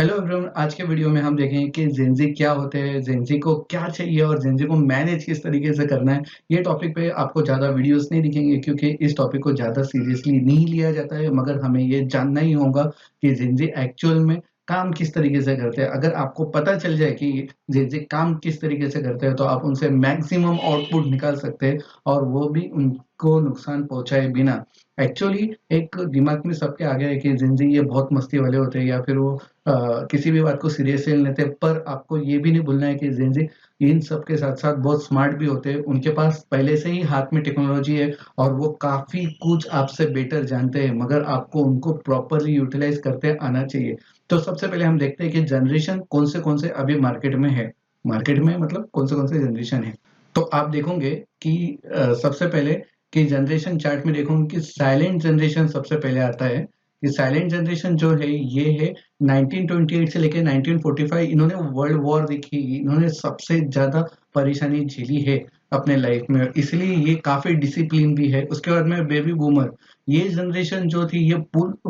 Hello everyone, आज के video में हम देखेंगे कि जेनज़ी क्या होते हैं, जेनज़ी को क्या चाहिए और जेनज़ी को मैनेज किस तरीके से करना है। ये टॉपिक पे आपको ज़्यादा वीडियोस नहीं दिखेंगे क्योंकि इस टॉपिक को ज़्यादा सीरियसली नहीं लिया जाता है, मगर हमें ये जानना ही होगा कि जेनज़ी एक्चुअल में काम किस तरीके से करते हैं। अगर आपको पता चल जाए कि जेनज़ी काम किस तरीके से करते हैं, तो आप उनसे मैक्सिमम आउटपुट निकाल सकते हैं और वो भी उनको नुकसान पहुँचाए बिना। एक्चुअली एक दिमाग में सबके आ गया है कि जेनज़ी ये बहुत मस्ती वाले होते हैं या फिर वो किसी भी बात को सीरियसली नहीं लेते, पर आपको ये भी नहीं भूलना है कि जेनज़ी इन सब के साथ-साथ बहुत स्मार्ट भी होते हैं। उनके पास पहले से ही हाथ में टेक्नोलॉजी है और वो काफ़ी कुछ आपसे बेटर जानते हैं, मगर आपको उनको प्रॉपर्ली यूटिलाइज़ करते आना चाहिए। तो सबसे पहले हम देखते हैं कि जनरेशन कौन से अभी मार्केट में है। मार्केट में मतलब कौन से जनरेशन है। तो आप देखोगे कि सबसे पहले कि जनरेशन चार्ट में देखोगे कि साइलेंट जनरेशन सबसे पहले आता है। ये साइलेंट जनरेशन जो है, ये है 1928 से लेके 1945। इन्होंने वर्ल्ड वॉर देखी, इन्होंने सबसे ज़्यादा परेशानी झेली है अपने लाइफ में, इसलिए ये काफ़ी डिसिप्लिन भी है। उसके बाद में बेबी बूमर, ये जनरेशन जो थी ये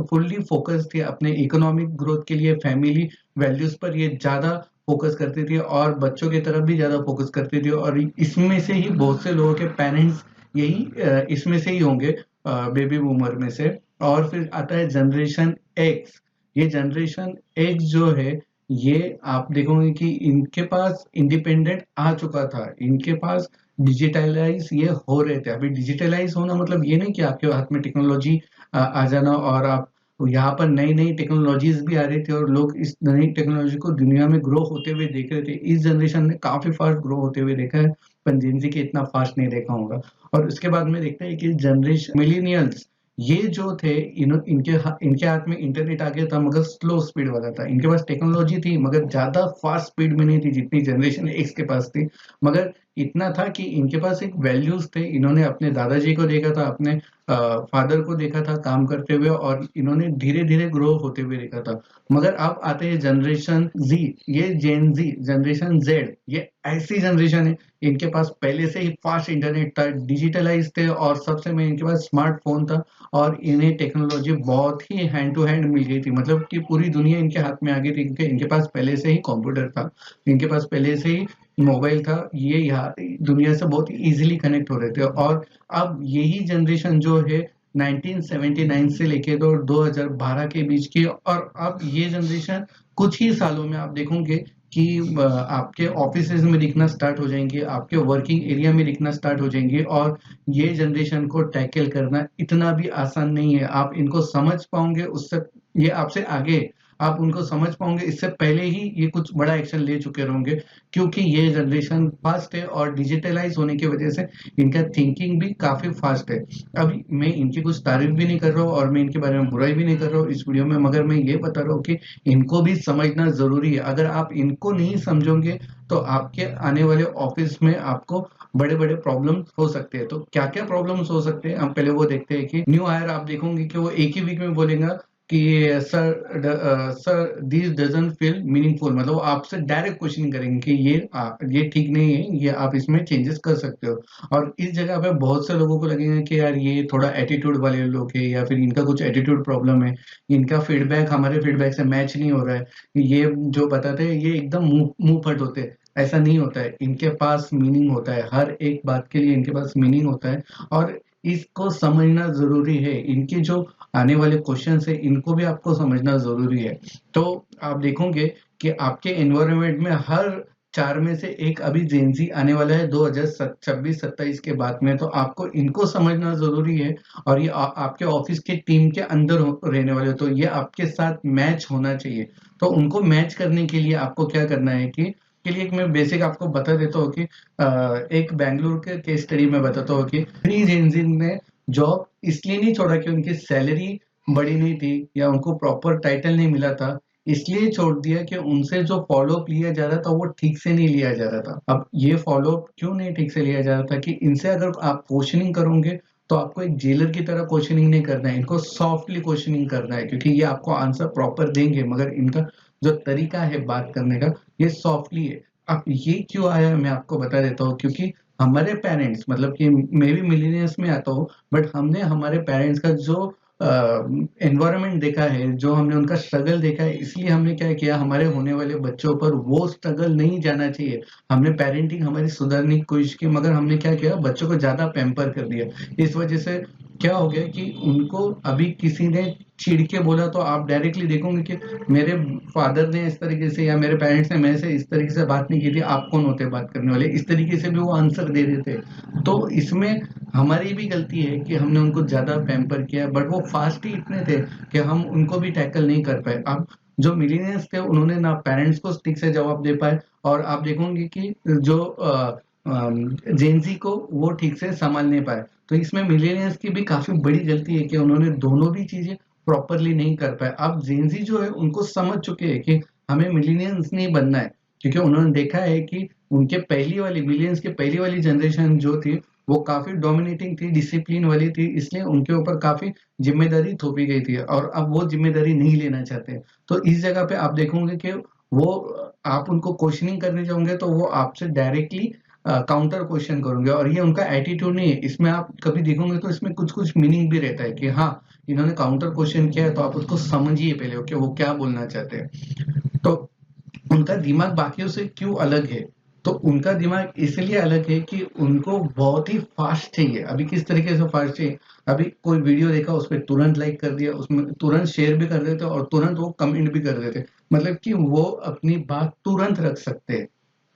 फुल्ली फ़ोकस थी अपने इकोनॉमिक ग्रोथ के लिए, फैमिली वैल्यूज़ पर ये ज़्यादा फ़ोकस करती थी और बच्चों की तरफ भी ज़्यादा फ़ोकस करती थी और इसमें से ही बहुत से लोगों के पेरेंट्स यही इसमें से ही होंगे, बेबी बूमर में से। और फिर आता है जनरेशन एक्स। ये जनरेशन एक्स जो है, ये आप देखोगे कि इनके पास इंडिपेंडेंट आ चुका था। इनके पास डिजिटलाइज़ ये हो रहे थे। अभी डिजिटलाइज़ होना मतलब ये नहीं कि आपके हाथ में टेक्नोलॉजी आ जाना और आप यहाँ पर नई-नई टेक्नोलॉजीज़ भी आ रही थी और लोग इस नई टेक्नोलॉजी को दुनिया में ग्रो होते हुए देख रहे थे। इस जनरेशन ने काफ़ी फ़ास्ट ग्रो होते हुए देखा है, पर जेन ज़ी के इतना फ़ास्ट नहीं देखा होगा। और उसके बाद में देखते हैं कि जनरेशन मिलेनियल्स, ये जो थे इनके हाथ में इंटरनेट आ गया था, मगर स्लो स्पीड वाला था। इनके पास टेक्नोलॉजी थी मगर ज़्यादा फ़ास्ट स्पीड में नहीं थी जितनी जनरेशन एक्स के पास थी। मगर इतना था कि इनके पास एक वैल्यूज़ थे। इन्होंने अपने दादाजी को देखा था, अपने फादर को देखा था काम करते हुए और इन्होंने धीरे-धीरे ग्रो होते हुए देखा था। मगर अब आते हैं जनरेशन ज़ी, ये जेन ज़ी, जनरेशन ज़ेड, ये ऐसी जनरेशन है, इनके पास पहले से ही फ़ास्ट इंटरनेट था, डिजिटलाइज़ थे और सबसे मेन इनके पास स्मार्टफ़ोन था और इन्हें टेक्नोलॉजी बहुत ही हैंड टू हैंड मिल गई थी। मतलब कि पूरी दुनिया इनके हाथ में आ गई थी क्योंकि इनके पास पहले से ही कंप्यूटर था, इनके पास पहले से ही मोबाइल था। ये यहाँ दुनिया से बहुत ईज़िली कनेक्ट हो रहे थे और अब यही जनरेशन जो है 1979 से लेके तो 2012 के बीच की, और अब ये जनरेशन कुछ ही सालों में आप देखोगे कि आपके ऑफ़िसेज़ में दिखना स्टार्ट हो जाएँगे, आपके वर्किंग एरिया में दिखना स्टार्ट हो जाएँगे और ये जनरेशन को टैकल करना इतना भी आसान नहीं है। आप इनको समझ पाओगे उससे, ये आपसे आगे आप उनको समझ पाओगे इससे पहले ही ये कुछ बड़ा एक्शन ले चुके होंगे, क्योंकि ये जनरेशन फ़ास्ट है और डिजिटलाइज़ होने की वज़ह से इनका थिंकिंग भी काफ़ी फ़ास्ट है। अभी मैं इनकी कुछ तारीफ़ भी नहीं कर रहा हूँ और मैं इनके बारे में बुराई भी नहीं कर रहा हूँ इस वीडियो में, मगर मैं ये बता रहा हूँ कि इनको भी समझना ज़रूरी है। अगर आप इनको नहीं समझोगे, तो आपके आने वाले ऑफ़िस में आपको बड़े-बड़े प्रॉब्लम्स हो सकते हैं। तो क्या-क्या प्रॉब्लम्स हो सकते हैं, हम पहले वो देखते हैं कि न्यू हायर आप देखोगे कि वो एक ही वीक में बोलेगा कि sir this doesn't feel meaningful, मतलब वो आपसे डायरेक्ट क्वेश्चनिंग करेंगे कि ये ठीक नहीं है, ये आप इसमें चेंजेस कर सकते हो। और इस जगह पे बहुत से लोगों को लगेगा कि यार ये थोड़ा एटीट्यूड वाले लोग हैं या फिर इनका कुछ एटीट्यूड प्रॉब्लम है, इनका फीडबैक हमारे फीडबैक से मैच नहीं हो रहा है। ये जो बताते हैं ये एकदम मुँह फट होते हैं। ऐसा नहीं होता है, इनके पास मीनिंग होता है, हर एक बात के लिए इनके पास मीनिंग होता है और इसको समझना ज़रूरी है। इनके जो आने वाले क्वेश्चन्स हैं, इनको भी आपको समझना ज़रूरी है। तो आप देखोगे कि आपके एनवायरनमेंट में हर 4 में से 1 अभी जेन ज़ी आने वाला है 2026-27 के बाद में, तो आपको इनको समझना ज़रूरी है और ये आपके ऑफ़िस की टीम के अंदर रहने वाले हो, तो ये आपके साथ मैच होना चाहिए। तो उनको मैच करने के लिए आपको क्या करना है कि के लिए एक मैं बेसिक आपको बता देता हूँ कि एक बैंगलोर के केस स्टडी में बताता हूँ कि 3 जेन ज़ी ने जॉब इसलिए नहीं छोड़ा कि उनकी सैलरी बड़ी नहीं थी या उनको प्रॉपर टाइटल नहीं मिला था, इसलिए छोड़ दिया कि उनसे जो फ़ॉलो-अप लिया जा रहा था वो ठीक से नहीं लिया जा रहा था। अब ये फ़ॉलो-अप क्यों नहीं ठीक से लिया जा रहा था कि इनसे अगर आप क्वेश्चनिंग करोगे, तो आपको एक जेलर की तरह क्वेश्चनिंग नहीं करना है, इनको सॉफ्टली क्वेश्चनिंग करना है क्योंकि ये आपको आंसर प्रॉपर देंगे, मगर इनका जो तरीका है बात करने का, ये सॉफ्टली है। अब ये क्यों आया मैं आपको बता देता हूँ, क्योंकि हमारे पेरेंट्स, मतलब कि मैं भी मिलेनियल्स में आता हूँ, बट हमने हमारे पेरेंट्स का जो एनवायरनमेंट देखा है, जो हमने उनका स्ट्रगल देखा है, इसलिए हमने क्या किया, हमारे होने वाले बच्चों पर वो स्ट्रगल नहीं जाना चाहिए। हमने पेरेंटिंग हमारी सुधारने की कोशिश की, मगर हमने क्या किया, बच्चों को ज़्यादा पैम्पर कर दिया। इस वजह से क्या हो गया कि उनको अभी किसी ने चिढ़ के बोला तो आप डायरेक्टली देखोगे कि मेरे फादर ने इस तरीके से या मेरे पेरेंट्स ने मेरे से इस तरीके से बात नहीं की थी, आप कौन होते बात करने वाले, इस तरीके से भी वो आंसर दे देते। तो इसमें हमारी भी गलती है कि हमने उनको ज़्यादा पैम्पर किया, बट वो फास्ट ही इतने थे कि हम उनको भी टैकल नहीं कर पाए। अब जो मिलीनियर्स थे उन्होंने ना पेरेंट्स को ठीक से जवाब दे पाए, और आप देखोगे कि जो जेन को वो ठीक से संभाल नहीं पाए। तो इसमें मिलेनियल्स की भी काफ़ी बड़ी गलती है कि उन्होंने दोनों भी चीज़ें प्रॉपरली नहीं कर पाए। अब जेन जो है उनको समझ चुके हैं कि हमें मिलेनियल्स नहीं बनना है, क्योंकि उन्होंने देखा है कि उनके पहली वाली मिलियंस की पहली वाली जनरेशन जो थी वो काफ़ी डोमिनेटिंग थी, डिसिप्लिन वाली थी, इसलिए उनके ऊपर काफ़ी ज़िम्मेदारी थोपी गई थी और अब वो ज़िम्मेदारी नहीं लेना चाहते। तो इस जगह पे आप देखोगे कि वो आप उनको क्वेश्चनिंग करने जाओगे तो वो आपसे डायरेक्टली काउंटर क्वेश्चन करोगे, और ये उनका एटीट्यूड नहीं है। इसमें आप कभी देखोगे तो इसमें कुछ-कुछ मीनिंग भी रहता है कि हाँ, इन्होंने काउंटर क्वेश्चन किया है तो आप उसको समझिए पहले कि वो क्या बोलना चाहते हैं। तो उनका दिमाग बाकियों से क्यों अलग है? तो उनका दिमाग इसलिए अलग है कि उनको बहुत ही फास्ट चाहिए। अभी किस तरीके से फास्ट चाहिए? अभी कोई वीडियो देखा, उसपे तुरंत लाइक कर दिया, उसमें तुरंत शेयर भी कर देते और तुरंत वो कमेंट भी कर देते। मतलब कि वो अपनी बात तुरंत रख सकते हैं।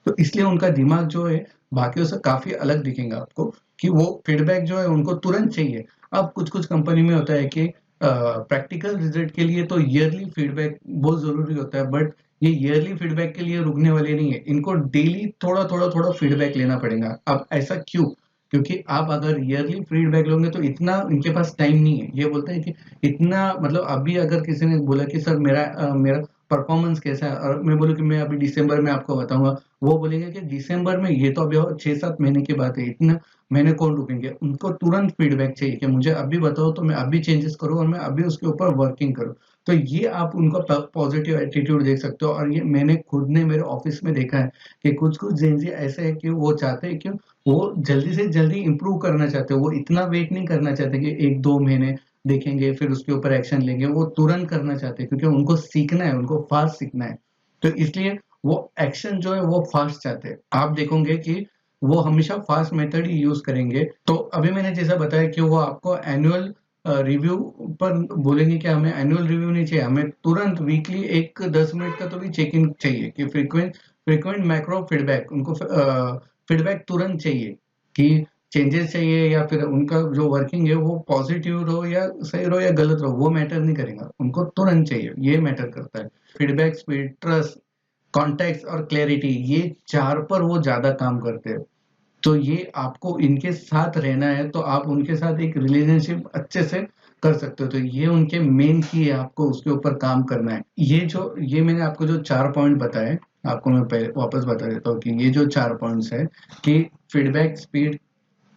तो इसलिए उनका दिमाग जो है बाकियों से काफ़ी अलग दिखेगा आपको, कि वो फीडबैक जो है उनको तुरंत चाहिए। अब कुछ-कुछ कंपनी में होता है कि प्रैक्टिकल रिजल्ट के लिए तो ईयरली फीडबैक बहुत ज़रूरी होता है, बट ये ईयरली फीडबैक के लिए रुकने वाले नहीं है। इनको डेली थोड़ा-थोड़ा फीडबैक लेना पड़ेगा। अब ऐसा क्यों? क्योंकि आप अगर ईयरली फीडबैक लोगे तो इतना इनके पास टाइम नहीं है। ये बोलते हैं कि इतना, मतलब अभी अगर किसी ने बोला कि सर मेरा परफॉर्मेंस कैसा है, और मैं बोलूँ कि मैं अभी दिसंबर में आपको बताऊँगा, वो बोलेंगे कि दिसंबर में, ये तो अभी और 6-7 महीने की बात है, इतना महीने कौन रुकेंगे? उनको तुरंत फीडबैक चाहिए कि मुझे अभी बताओ तो मैं अभी चेंजेस करूँ और मैं अभी उसके ऊपर वर्किंग करूँ। तो ये आप उनका पॉजिटिव एटीट्यूड देख सकते हो, और ये मैंने खुद ने मेरे ऑफिस में देखा है कि कुछ-कुछ जेन ज़ी ऐसे हैं कि वो चाहते हैं कि वो जल्दी से जल्दी इम्प्रूव करना चाहते हैं। वो इतना वेट नहीं करना चाहते कि 1-2 महीने देखेंगे फिर उसके ऊपर एक्शन लेंगे, वो तुरंत करना चाहते हैं क्योंकि उनको सीखना है, उनको फास्ट सीखना है। तो इसलिए वो एक्शन जो है वो फास्ट चाहते हैं। आप देखोगे कि वो हमेशा फास्ट मेथड ही यूज़ करेंगे। तो अभी मैंने जैसा बताया कि वो आपको एनुअल रिव्यू पर बोलेंगे कि हमें एनुअल रिव्यू नहीं चाहिए, हमें तुरंत वीकली एक 10 मिनट का तो भी चेक इन चाहिए, कि फ्रीक्वेंट मैक्रो फीडबैक, उनको फीडबैक तुरंत चाहिए कि चेंजेस चाहिए, या फिर उनका जो वर्किंग है वो पॉजिटिव रहो या सही रहो या गलत रहो, वो मैटर नहीं करेगा, उनको तुरंत चाहिए, ये मैटर करता है। फीडबैक, स्पीड, ट्रस्ट, कॉन्टेक्स्ट और क्लैरिटी, ये 4 पर वो ज़्यादा काम करते हैं। तो ये आपको इनके साथ रहना है तो आप उनके साथ एक रिलेशनशिप अच्छे से कर सकते हो। तो ये उनके मेन की है, आपको उसके ऊपर काम करना है। ये मैंने आपको जो 4 पॉइंट बताए, आपको मैं पहले वापस बता देता हूँ कि ये जो 4 पॉइंट्स हैं कि फीडबैक, स्पीड,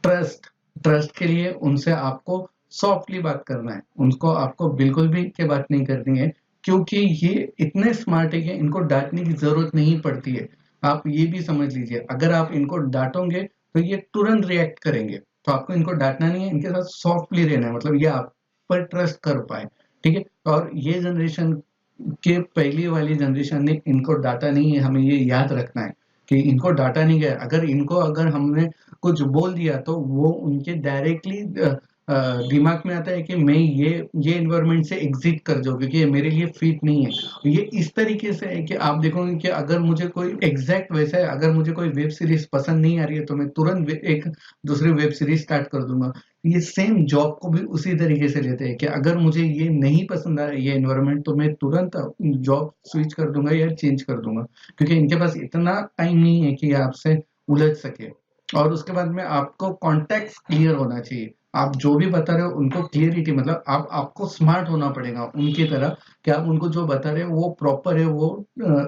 ट्रस्ट के लिए उनसे आपको सॉफ्टली बात करना है, उनको आपको बिल्कुल भी के बात नहीं करनी है, क्योंकि ये इतने स्मार्ट है कि इनको डांटने की जरूरत नहीं पड़ती है। आप ये भी समझ लीजिए, अगर आप इनको डांटोगे तो ये तुरंत रिएक्ट करेंगे, तो आपको इनको डांटना नहीं है, इनके साथ सॉफ्टली रहना है, मतलब ये आप पर ट्रस्ट कर पाए। ठीक है, और ये जनरेशन के पहली वाली जनरेशन ने इनको डांटा नहीं है, हमें ये याद रखना है कि इनको डांटा नहीं गया। अगर हमने कुछ बोल दिया तो वो उनके डायरेक्टली दिमाग में आता है कि मैं ये एनवायरनमेंट से एग्जिट कर जाऊँ, क्योंकि ये मेरे लिए फिट नहीं है। ये इस तरीके से है कि आप देखोगे कि अगर मुझे कोई एग्जैक्ट वैसा है, अगर मुझे कोई वेब सीरीज पसंद नहीं आ रही है तो मैं तुरंत एक दूसरी वेब सीरीज स्टार्ट कर दूंगा। ये सेम जॉब को भी उसी तरीके से लेते हैं कि अगर मुझे ये नहीं पसंद आ रहा है ये एनवायरनमेंट, तो मैं तुरंत जॉब स्विच कर दूंगा या चेंज कर दूंगा, क्योंकि इनके पास इतना टाइम नहीं है कि ये आपसे उलझ सके। और उसके बाद में आपको कॉन्टेक्स्ट क्लियर होना चाहिए। आप जो भी बता रहे हो उनको क्लियरिटी, मतलब आपको स्मार्ट होना पड़ेगा उनकी तरह, कि आप उनको जो बता रहे हो वो प्रॉपर है, वो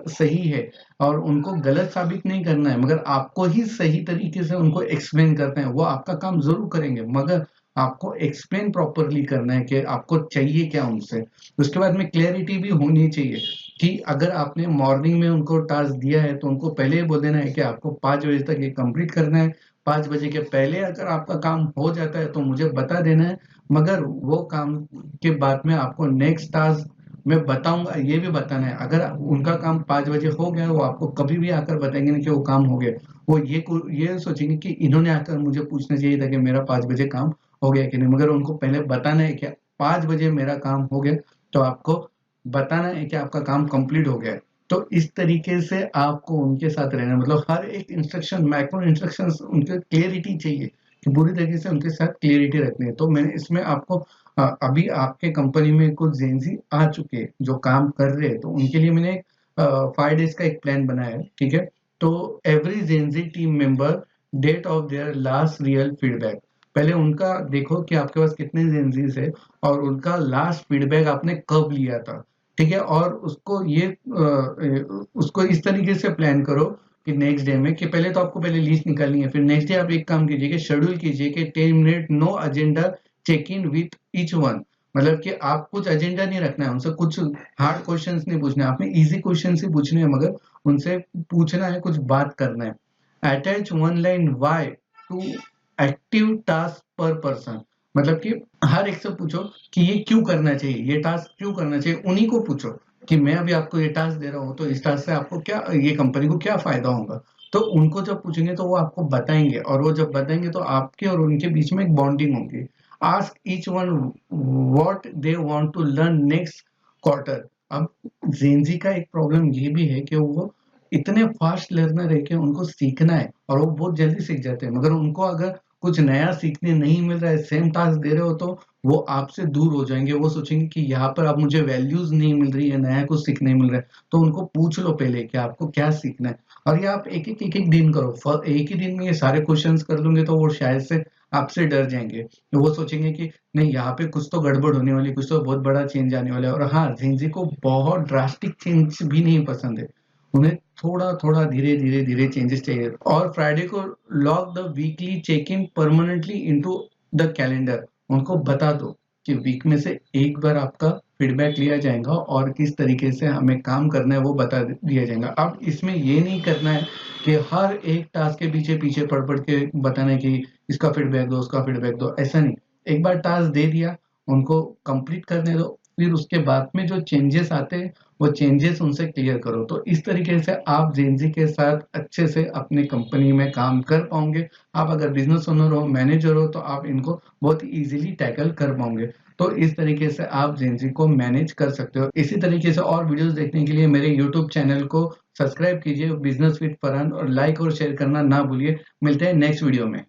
सही है, और उनको गलत साबित नहीं करना है, मगर आपको ही सही तरीके से उनको एक्सप्लेन करना है। वो आपका काम ज़रूर करेंगे, मगर आपको एक्सप्लेन प्रॉपरली करना है कि आपको चाहिए क्या उनसे। उसके बाद में क्लैरिटी भी होनी चाहिए कि अगर आपने मॉर्निंग में उनको टास्क दिया है तो उनको पहले ही बोल देना है कि आपको 5 बजे तक ये कंप्लीट करना है। 5 बजे के पहले अगर आपका काम हो जाता है तो मुझे बता देना है, मगर वो काम के बाद में आपको नेक्स्ट टास्क मैं बताऊँगा, ये भी बताना है। अगर उनका काम 5 बजे हो गया, वो आपको कभी भी आकर बताएँगे नहीं कि वो काम हो गया। वो ये सोचेंगे कि इन्होंने आकर मुझे पूछना चाहिए था कि मेरा 5 बजे काम हो गया कि नहीं, मगर उनको पहले बताना है कि 5 बजे मेरा काम हो गया, तो आपको बताना है कि आपका काम कंप्लीट हो गया है। तो इस तरीके से आपको उनके साथ रहना, मतलब हर एक इंस्ट्रक्शन, माइक्रो इंस्ट्रक्शंस उनके क्लियरिटी चाहिए कि पूरी तरीके से उनके साथ क्लियरिटी रखनी है। तो मैंने इसमें आपको अभी आपके कंपनी में कुछ जेनज़ी आ चुके हैं जो काम कर रहे हैं, तो उनके लिए मैंने 5 डेज़ का एक प्लान बनाया है, ठीक है? तो every Gen Z team member date of their last real feedback, पहले उनका देखो कि आपके पास कितने जेनज़ीज़ है और उनका लास्ट फीडबैक आपने कब लिया था, ठीक है? और उसको इस तरीके से प्लान करो कि नेक्स्ट डे में, कि पहले तो आपको पहले लिस्ट निकालनी है, फिर नेक्स्ट डे आप एक काम कीजिए कि शेड्यूल कीजिए कि 10 minute no agenda check in with each one, मतलब कि आप कुछ एजेंडा नहीं रखना है, उनसे कुछ हार्ड क्वेश्चंस नहीं पूछना है, आपने इजी क्वेश्चंस ही पूछने हैं, मगर उनसे पूछना है, कुछ बात करना है। Attach one line why to active task per person, मतलब कि हर एक से पूछो कि ये क्यों करना चाहिए, ये टास्क क्यों करना चाहिए, उन्हीं को पूछो कि मैं अभी आपको ये टास्क दे रहा हूँ, तो इस टास्क से आपको क्या, ये कंपनी को क्या फायदा होगा। तो उनको जब पूछेंगे तो वो आपको बताएंगे, और वो जब बताएंगे तो आपके और उनके बीच में एक बॉन्डिंग होगी। Ask each one what they want to learn next quarter. अब जेनजी का एक प्रॉब्लम ये भी है कि वो इतने फास्ट लर्नर है कि उनको सीखना है और वो बहुत जल्दी सीख जाते हैं, मगर उनको अगर कुछ नया सीखने नहीं मिल रहा है, सेम टास्क दे रहे हो, तो वो आपसे दूर हो जाएंगे। वो सोचेंगे कि यहाँ पर अब मुझे वैल्यूज नहीं मिल रही है, नया कुछ सीखने मिल रहा है। तो उनको पूछ लो पहले कि आपको क्या सीखना है, और ये आप एक एक दिन करो। एक ही दिन में ये सारे क्वेश्चंस कर लूंगे तो वो शायद से आपसे डर जाएंगे। तो वो सोचेंगे कि नहीं, यहाँ पे कुछ तो गड़बड़ होने वाली, कुछ तो बहुत बड़ा चेंज आने वाला है। और हाँ, जेनजी को बहुत ड्रास्टिक चेंज भी नहीं पसंद है, उन्हें थोड़ा-थोड़ा, धीरे-धीरे चेंजेस चाहिए। और फ्राइडे को log the weekly check in permanently into the calendar. उनको बता दो कि वीक में से एक बार आपका फीडबैक लिया जाएगा और किस तरीके से हमें काम करना है वो बता दिया जाएगा। अब इसमें ये नहीं करना है कि हर एक टास्क के पीछे-पीछे पढ़-पढ़ के बताना है कि इसका फीडबैक दो, उसका फीडबैक दो, ऐसा नहीं। एक बार टास्क दे दिया, उनको कंप्लीट करने दो, फिर उसके बाद में जो चेंजेस आते हैं वो चेंजेस उनसे क्लियर करो। तो इस तरीके से आप जेनजी के साथ अच्छे से अपनी कंपनी में काम कर पाओगे। आप अगर बिजनेस ओनर हो, मैनेजर हो, तो आप इनको बहुत इजीली टैकल कर पाओगे। तो इस तरीके से आप जेनजी को मैनेज कर सकते हो। इसी तरीके से और वीडियोस देखने के लिए मेरे यूट्यूब चैनल को सब्सक्राइब कीजिए, बिजनेस विद फरहान, और लाइक और शेयर करना ना भूलिए। मिलते हैं नेक्स्ट वीडियो में।